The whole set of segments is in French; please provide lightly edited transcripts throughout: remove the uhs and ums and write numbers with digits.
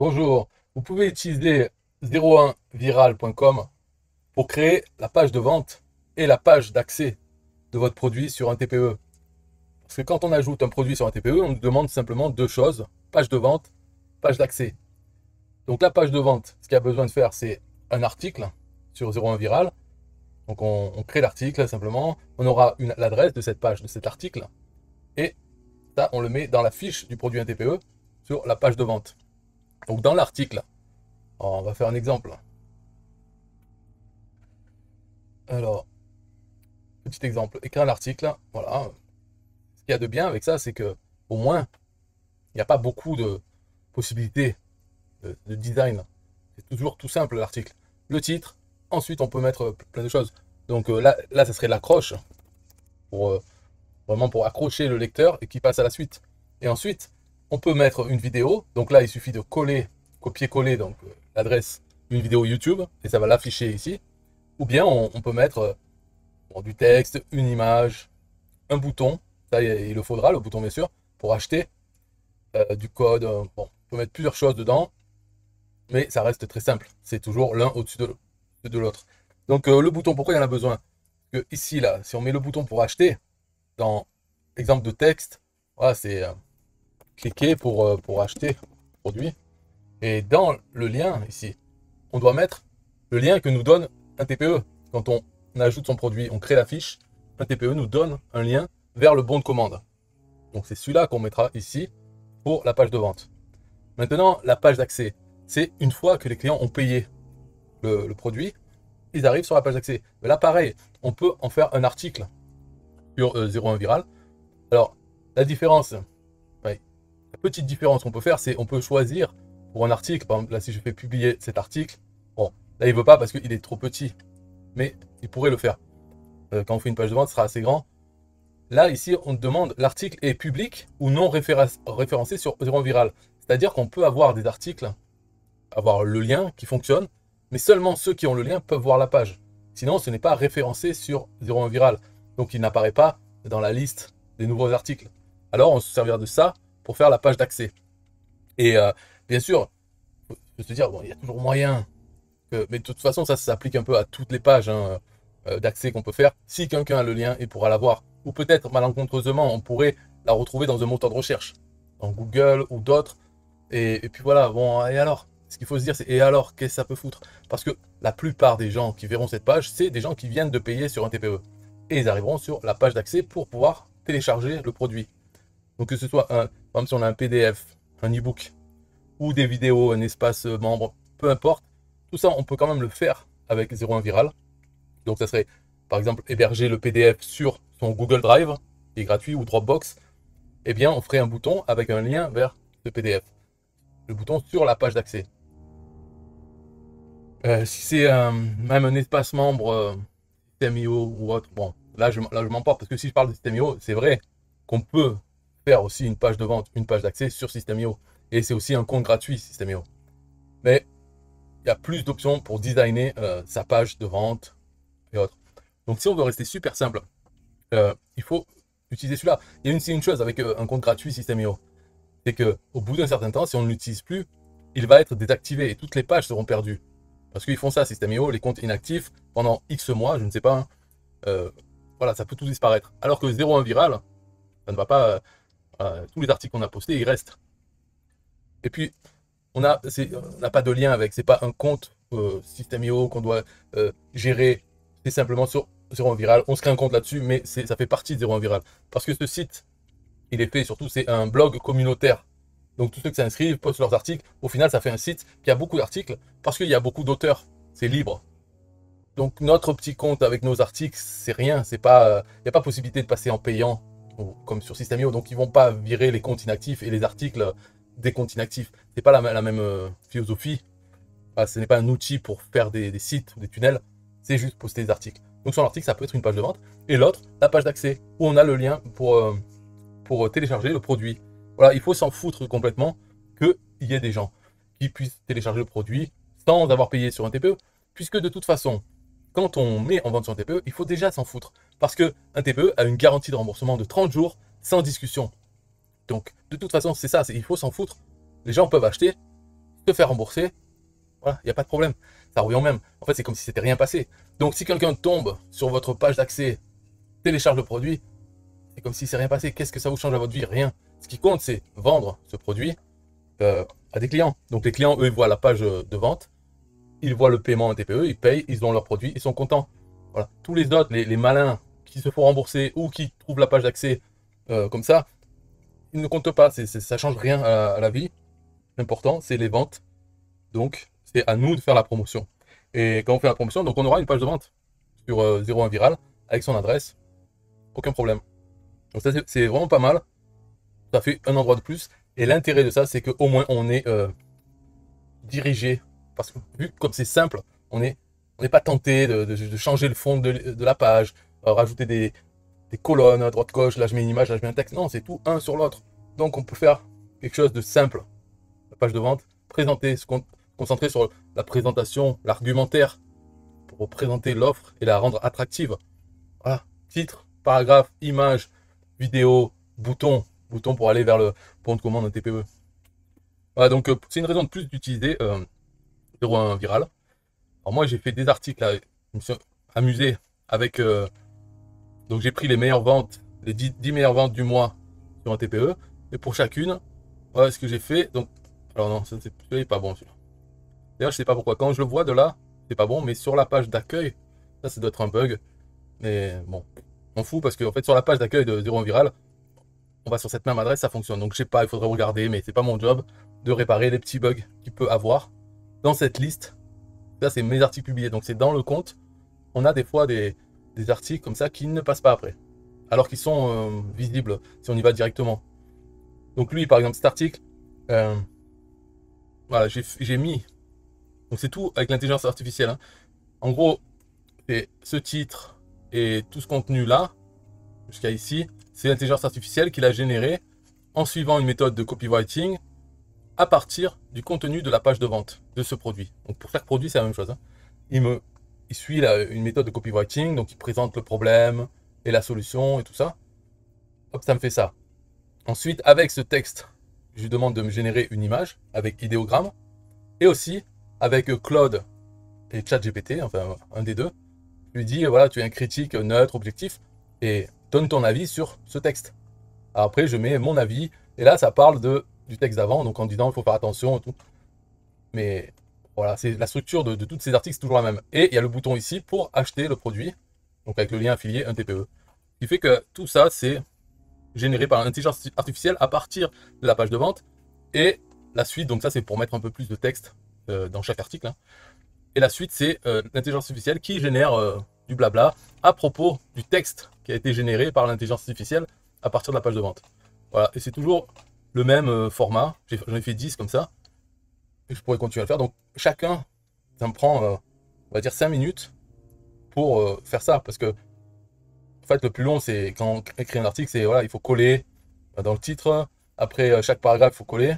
Bonjour, vous pouvez utiliser 01viral.com pour créer la page de vente et la page d'accès de votre produit sur un TPE. Parce que quand on ajoute un produit sur un TPE, on nous demande simplement deux choses, page de vente, page d'accès. Donc la page de vente, ce qu'il y a besoin de faire, c'est un article sur 01viral. Donc on crée l'article simplement, on aura l'adresse de cette page, de cet article, et ça on le met dans la fiche du produit un TPE sur la page de vente. Donc dans l'article, on va faire un exemple. Alors, petit exemple, écrire un article, voilà. Ce qu'il y a de bien avec ça, c'est que au moins, il n'y a pas beaucoup de possibilités de design. C'est toujours tout simple l'article. Le titre, ensuite on peut mettre plein de choses. Donc là, ça serait l'accroche pour vraiment pour accrocher le lecteur et qu'il passe à la suite. Et ensuite, on peut mettre une vidéo. Donc là, il suffit de coller, copier-coller donc l'adresse d'une vidéo YouTube et ça va l'afficher ici. Ou bien on peut mettre bon, du texte, une image, un bouton, ça il le faudra, le bouton bien sûr, pour acheter du code. Bon, on peut mettre plusieurs choses dedans, mais ça reste très simple. C'est toujours l'un au-dessus de l'autre. Donc le bouton, pourquoi il y en a besoin? Parce que ici, là, si on met le bouton pour acheter, dans exemple de texte, voilà, c'est cliquer pour acheter le produit. Et dans le lien ici, on doit mettre le lien que nous donne un TPE. Quand on ajoute son produit, on crée la fiche, un TPE nous donne un lien vers le bon de commande. Donc c'est celui-là qu'on mettra ici pour la page de vente. Maintenant, la page d'accès, c'est une fois que les clients ont payé le produit, ils arrivent sur la page d'accès. Mais là, pareil, on peut en faire un article sur 01 Viral. Alors, la différence, ouais, la petite différence qu'on peut faire, c'est on peut choisir pour un article, par exemple, là, si je fais publier cet article, bon, là, il ne veut pas parce qu'il est trop petit, mais il pourrait le faire. Quand on fait une page de vente, ce sera assez grand. Là, ici, on demande l'article est public ou non référencé sur 01 Viral. C'est-à-dire qu'on peut avoir des articles, avoir le lien qui fonctionne, mais seulement ceux qui ont le lien peuvent voir la page. Sinon, ce n'est pas référencé sur 01 Viral. Donc, il n'apparaît pas dans la liste des nouveaux articles. Alors, on se servira de ça pour faire la page d'accès. Et bien sûr, il faut se dire, bon, il y a toujours moyen. Mais de toute façon, ça s'applique un peu à toutes les pages hein, d'accès qu'on peut faire. Si quelqu'un a le lien, il pourra l'avoir. Ou peut-être, malencontreusement, on pourrait la retrouver dans un moteur de recherche, dans Google ou d'autres. Et puis voilà, bon, et alors? Ce qu'il faut se dire, c'est et alors, qu'est-ce que ça peut foutre? Parce que la plupart des gens qui verront cette page, c'est des gens qui viennent de payer sur un TPE. Et ils arriveront sur la page d'accès pour pouvoir télécharger le produit. Donc que ce soit un, par exemple si on a un PDF, un e-book, ou des vidéos, un espace membre, peu importe, tout ça on peut quand même le faire avec 01 Viral. Donc ça serait par exemple héberger le PDF sur son Google Drive, qui est gratuit, ou Dropbox, eh bien on ferait un bouton avec un lien vers ce PDF. Le bouton sur la page d'accès. Si c'est même un espace membre System.io ou autre, bon, là je m'emporte parce que si je parle de System.io, c'est vrai qu'on peut faire aussi une page de vente, une page d'accès sur System.io. Et c'est aussi un compte gratuit System.io. Mais il y a plus d'options pour designer sa page de vente et autres. Donc si on veut rester super simple, il faut utiliser celui-là. Il y a une chose avec un compte gratuit System.io, c'est qu'au bout d'un certain temps, si on ne l'utilise plus, il va être désactivé et toutes les pages seront perdues. Parce qu'ils font ça, System.io, les comptes inactifs, pendant X mois, je ne sais pas, hein, voilà, ça peut tout disparaître. Alors que 01 Viral, ça ne va pas, tous les articles qu'on a postés, ils restent. Et puis, on n'a pas de lien avec, c'est pas un compte System.io qu'on doit gérer, c'est simplement sur 01 Viral. On se crée un compte là-dessus, mais ça fait partie de 01 Viral. Parce que ce site, il est fait surtout, c'est un blog communautaire. Donc tous ceux qui s'inscrivent postent leurs articles. Au final, ça fait un site qui a beaucoup d'articles parce qu'il y a beaucoup d'auteurs. C'est libre. Donc notre petit compte avec nos articles, c'est rien. C'est pas, il n'y a pas possibilité de passer en payant comme sur System.io. Donc ils vont pas virer les comptes inactifs et les articles des comptes inactifs. C'est pas la même philosophie. Enfin, ce n'est pas un outil pour faire des sites ou des tunnels. C'est juste poster des articles. Donc sur l'article, ça peut être une page de vente. Et l'autre, la page d'accès où on a le lien pour télécharger le produit. Voilà, il faut s'en foutre complètement qu'il y ait des gens qui puissent télécharger le produit sans avoir payé sur un TPE, puisque de toute façon, quand on met en vente sur un TPE, il faut déjà s'en foutre, parce qu'un TPE a une garantie de remboursement de 30 jours sans discussion. Donc, de toute façon, c'est ça, il faut s'en foutre. Les gens peuvent acheter te faire rembourser, voilà, il n'y a pas de problème. Ça revient au même. En fait, c'est comme si c'était rien passé. Donc, si quelqu'un tombe sur votre page d'accès, télécharge le produit, c'est comme si c'est rien passé. Qu'est-ce que ça vous change à votre vie? Rien. Ce qui compte, c'est vendre ce produit à des clients. Donc, les clients, eux, ils voient la page de vente, ils voient le paiement en TPE, ils payent, ils ont leur produit, ils sont contents. Voilà. Tous les autres, les malins qui se font rembourser ou qui trouvent la page d'accès comme ça, ils ne comptent pas. Ça change rien à la vie. L'important, c'est les ventes. Donc, c'est à nous de faire la promotion. Et quand on fait la promotion, donc on aura une page de vente sur 01 Viral avec son adresse. Aucun problème. Donc ça, c'est vraiment pas mal. Ça fait un endroit de plus. Et l'intérêt de ça, c'est qu'au moins on est dirigé. Parce que vu comme c'est simple, on n'est pas tenté de changer le fond de la page, rajouter des colonnes à droite-gauche, là je mets une image, là je mets un texte. Non, c'est tout un sur l'autre. Donc on peut faire quelque chose de simple. La page de vente, présenter, se concentrer sur la présentation, l'argumentaire, pour présenter l'offre et la rendre attractive. Voilà, titre, paragraphe, image, vidéo, bouton pour aller vers le bon de commande TPE. Voilà, donc c'est une raison de plus d'utiliser 01 Viral. Alors moi j'ai fait des articles, là, je me suis amusé avec, donc j'ai pris les meilleures ventes, les 10 meilleures ventes du mois sur un TPE, et pour chacune, voilà ce que j'ai fait. Donc, alors non, ça c'est pas bon celui-là. D'ailleurs je sais pas pourquoi, quand je le vois de là, c'est pas bon, mais sur la page d'accueil, ça doit être un bug. Mais bon, on fout parce qu'en fait sur la page d'accueil de 01 Viral, on va sur cette même adresse, ça fonctionne. Donc je sais pas, il faudrait regarder, mais c'est pas mon job de réparer les petits bugs qu'il peut avoir dans cette liste. Là c'est mes articles publiés, donc c'est dans le compte. On a des fois des articles comme ça qui ne passent pas après, alors qu'ils sont visibles si on y va directement. Donc lui par exemple cet article, voilà, j'ai mis, donc c'est tout avec l'intelligence artificielle, hein. En gros, c'est ce titre et tout ce contenu là, jusqu'à ici, c'est l'intelligence artificielle qui l'a généré en suivant une méthode de copywriting à partir du contenu de la page de vente de ce produit. Donc pour chaque produit, c'est la même chose, hein. Il suit une méthode de copywriting, donc il présente le problème et la solution et tout ça. Hop, ça me fait ça. Ensuite, avec ce texte, je lui demande de me générer une image avec idéogramme et aussi avec Claude et ChatGPT, enfin un des deux. Je lui dis, voilà, tu es un critique neutre, objectif, et donne ton avis sur ce texte. Alors après, je mets mon avis, et là, ça parle du texte d'avant, donc en disant, il faut faire attention et tout. Mais voilà, c'est la structure de tous ces articles, c'est toujours la même. Et il y a le bouton ici pour acheter le produit, donc avec le lien affilié, un TPE. Ce qui fait que tout ça, c'est généré par l'intelligence artificielle à partir de la page de vente. Et la suite, donc ça, c'est pour mettre un peu plus de texte dans chaque article, hein. Et la suite, c'est l'intelligence artificielle qui génère du blabla à propos du texte qui a été généré par l'intelligence artificielle à partir de la page de vente. Voilà, et c'est toujours le même format. J'en ai fait 10 comme ça. Et je pourrais continuer à le faire. Donc chacun, ça me prend, on va dire 5 minutes pour faire ça. Parce que, en fait, le plus long, c'est quand on écrit un article, c'est voilà, il faut coller dans le titre. Après, chaque paragraphe, il faut coller.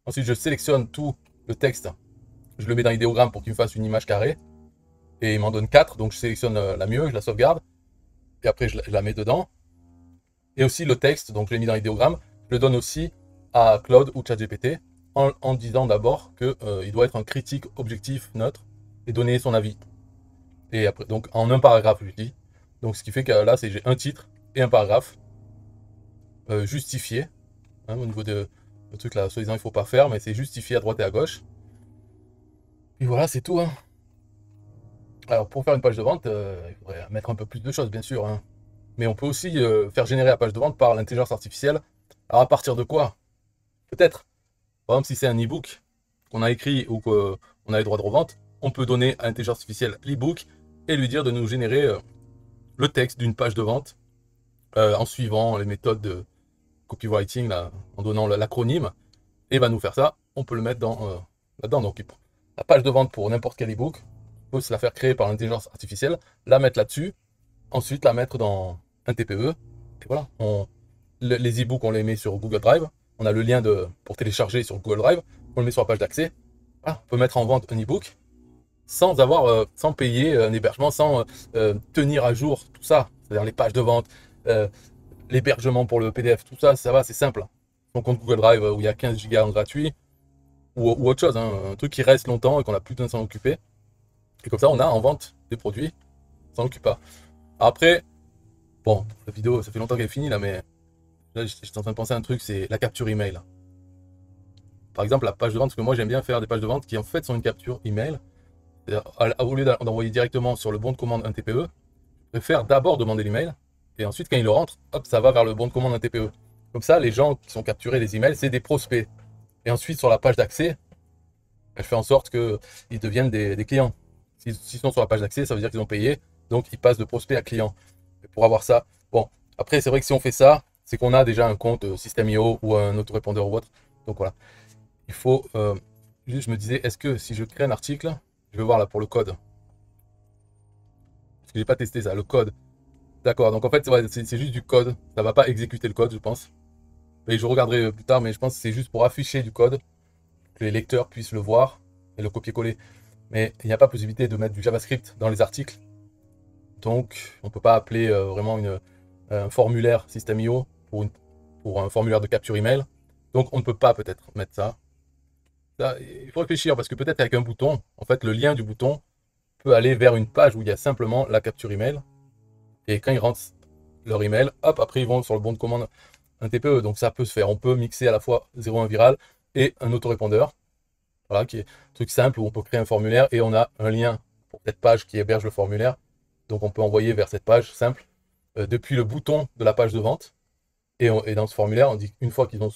Ensuite, je sélectionne tout le texte. Je le mets dans idéogramme pour qu'il me fasse une image carrée. Et il m'en donne 4, donc je sélectionne la mieux, je la sauvegarde. Et après, je la mets dedans. Et aussi le texte, donc je l'ai mis dans idéogramme. Je le donne aussi à Claude ou ChatGPT en disant d'abord qu'il doit être un critique objectif, neutre, et donner son avis. Et après, donc en un paragraphe, je dis. Donc ce qui fait que là, j'ai un titre et un paragraphe justifié. Hein, au niveau de truc là, soi-disant, il ne faut pas faire, mais c'est justifié à droite et à gauche. Et voilà, c'est tout, hein. Alors pour faire une page de vente, il faudrait mettre un peu plus de choses, bien sûr, hein. Mais on peut aussi faire générer la page de vente par l'intelligence artificielle. Alors à partir de quoi? Peut-être. Par exemple, si c'est un e-book qu'on a écrit ou qu'on a les droits de revente, on peut donner à l'intelligence artificielle l'e-book et lui dire de nous générer le texte d'une page de vente en suivant les méthodes de copywriting, là, en donnant l'acronyme. Et il va nous faire ça. On peut le mettre là-dedans. Donc la page de vente pour n'importe quel e-book, on peut se la faire créer par l'intelligence artificielle, la mettre là-dessus, ensuite la mettre dans un TPE. Et voilà, les e-books, on les met sur Google Drive. On a le lien pour télécharger sur Google Drive. On le met sur la page d'accès. Voilà, on peut mettre en vente un e-book sans payer un hébergement, sans tenir à jour tout ça. C'est-à-dire les pages de vente, l'hébergement pour le PDF, tout ça, ça va, c'est simple. Son compte Google Drive où il y a 15 Go en gratuit. ou autre chose, hein, un truc qui reste longtemps et qu'on a plus besoin de s'en occuper. Et comme ça, on a en vente des produits, on s'en occupe pas. Après, bon, la vidéo, ça fait longtemps qu'elle est finie là, mais là, j'étais en train de penser à un truc, c'est la capture email. Par exemple, la page de vente, parce que moi j'aime bien faire des pages de vente qui en fait sont une capture email. Au lieu d'envoyer directement sur le bon de commande un TPE, je préfère d'abord demander l'email, et ensuite quand il le rentre, hop, ça va vers le bon de commande un TPE. Comme ça, les gens qui sont capturés des emails, c'est des prospects. Et ensuite, sur la page d'accès, je fais en sorte qu'ils deviennent des clients. S'ils sont sur la page d'accès, ça veut dire qu'ils ont payé, donc ils passent de prospect à client. Et pour avoir ça, bon, après, c'est vrai que si on fait ça, c'est qu'on a déjà un compte System.io ou un autorépondeur ou autre. Donc voilà, il faut. Juste, je me disais, est-ce que si je crée un article, je vais voir là pour le code, parce que j'ai pas testé ça, le code. D'accord, donc en fait, ouais, c'est juste du code. Ça va pas exécuter le code, je pense. Et je regarderai plus tard, mais je pense que c'est juste pour afficher du code, que les lecteurs puissent le voir et le copier-coller. Mais il n'y a pas possibilité de mettre du JavaScript dans les articles. Donc, on ne peut pas appeler vraiment un formulaire System.io pour un formulaire de capture email. Donc, on ne peut pas peut-être mettre ça. Il faut réfléchir parce que peut-être avec un bouton, en fait, le lien du bouton peut aller vers une page où il y a simplement la capture email. Et quand ils rentrent leur email, hop, après ils vont sur le bon de commande un TPE. Donc ça peut se faire. On peut mixer à la fois 0,1 viral et un autorépondeur. Voilà, qui est un truc simple où on peut créer un formulaire et on a un lien pour cette page qui héberge le formulaire. Donc on peut envoyer vers cette page simple depuis le bouton de la page de vente. Et dans ce formulaire, on dit une fois qu'ils ont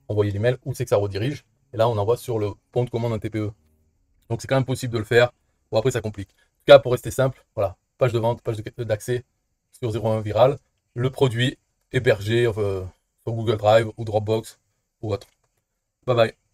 envoyé l'email, où c'est que ça redirige. Et là, on envoie sur le bon de commande un TPE. Donc c'est quand même possible de le faire. Bon, après, ça complique. En tout cas, pour rester simple, voilà, page de vente, page d'accès sur 0,1 viral, le produit hébergé sur Google Drive ou Dropbox ou autre. Bye bye.